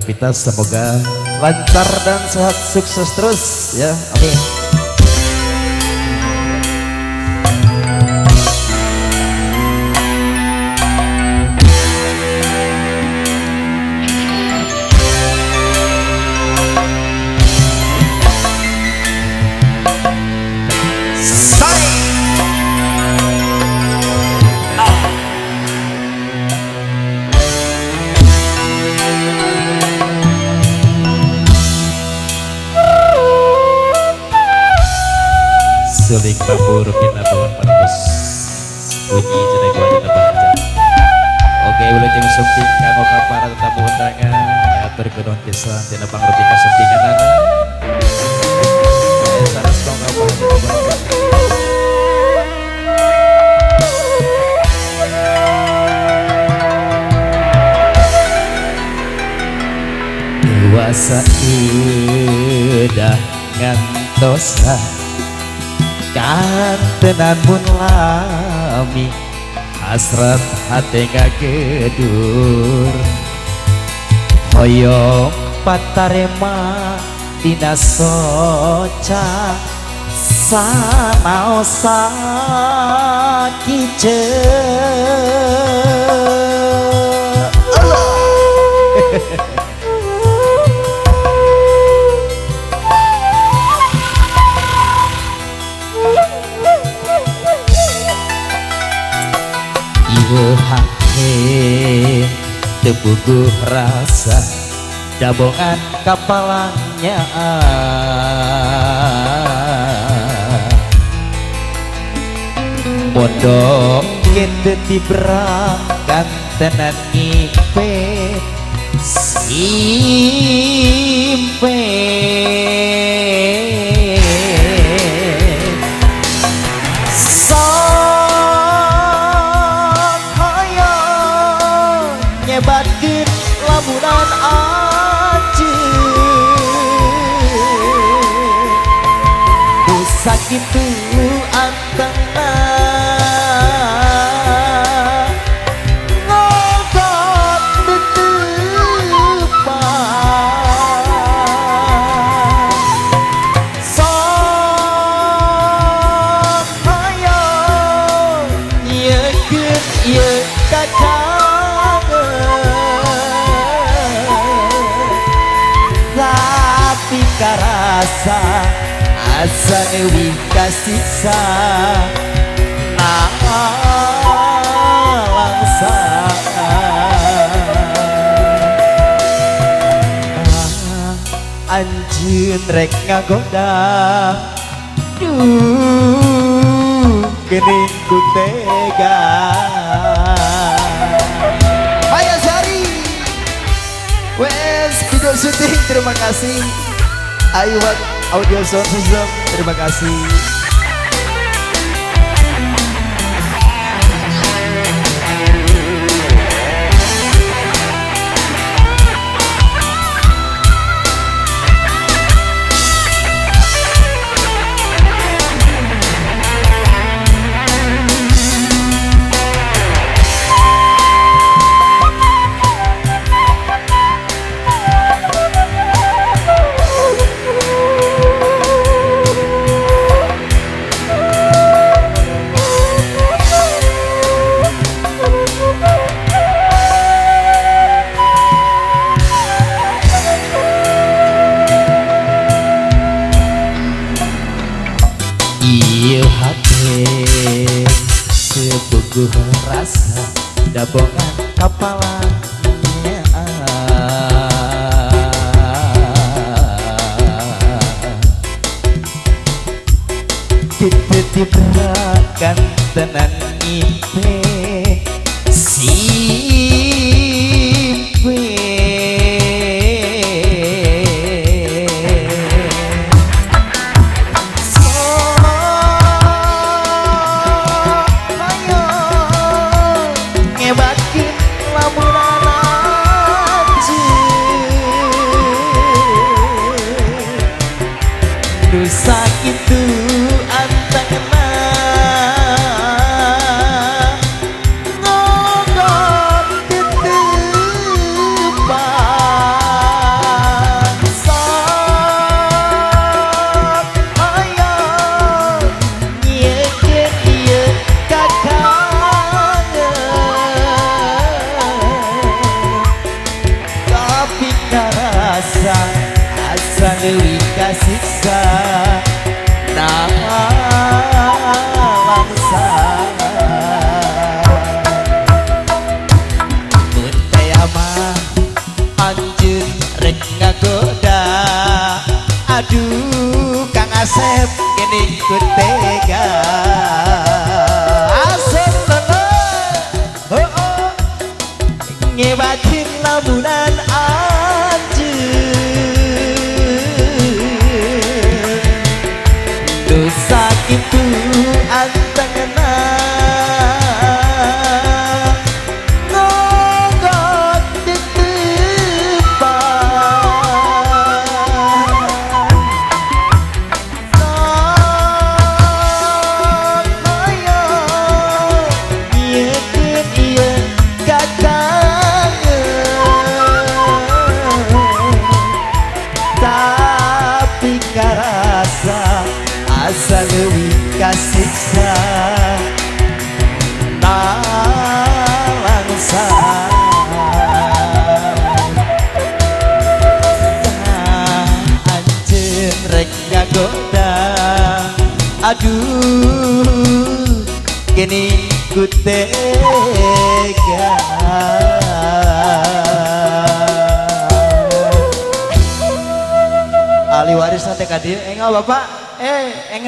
beraktivitas semoga lancar dan sehat sukses terus ya, amin. Suling bambu rupina bawan panos bunyi jeneng wajah baca. Oke boleh jeng sumping kanggo para tetamu undangan atur gedon pisan tina pangrupi kasumpingan anak saras kanggo para dewasa idah ngantosa kantenan mun lami hasrat hati ngagedur hoyong patarema tina soca sanaosa kice hati tebuguh rasa dabongan kapalanya mondok kita diberangkan tenan ngipe simpe nyebatkeun lamunan anjeun bisa kitu antengna ngogot detepan sok hayang nyekeun ieu kaca karasa asa ewi kasiksa langsa anjeun rek ngagoda geuning ku tega Maya Sari wes video syuting terima kasih Aiwat Audio Sound System terima kasih. Ieu hati sebuguh rasa dabongan kapalanya titip-titipkan tenan ngipe simpe sakit tu antengna tapi karasa asa deui kasiksa langsa mun taya mah anjeun rek ngagoda aduh Kang Asep gini ku tega Asep oh oh ngebatin lamunan anjeun dosa itu antengna ngogot ditepan sokoyo yekin ieu kakangeun tapi karasa asa leuwih kasiksa langsa anjeun rek ngagoda aduh gini ku tega ahli waris teh ka dieu enggak Bapak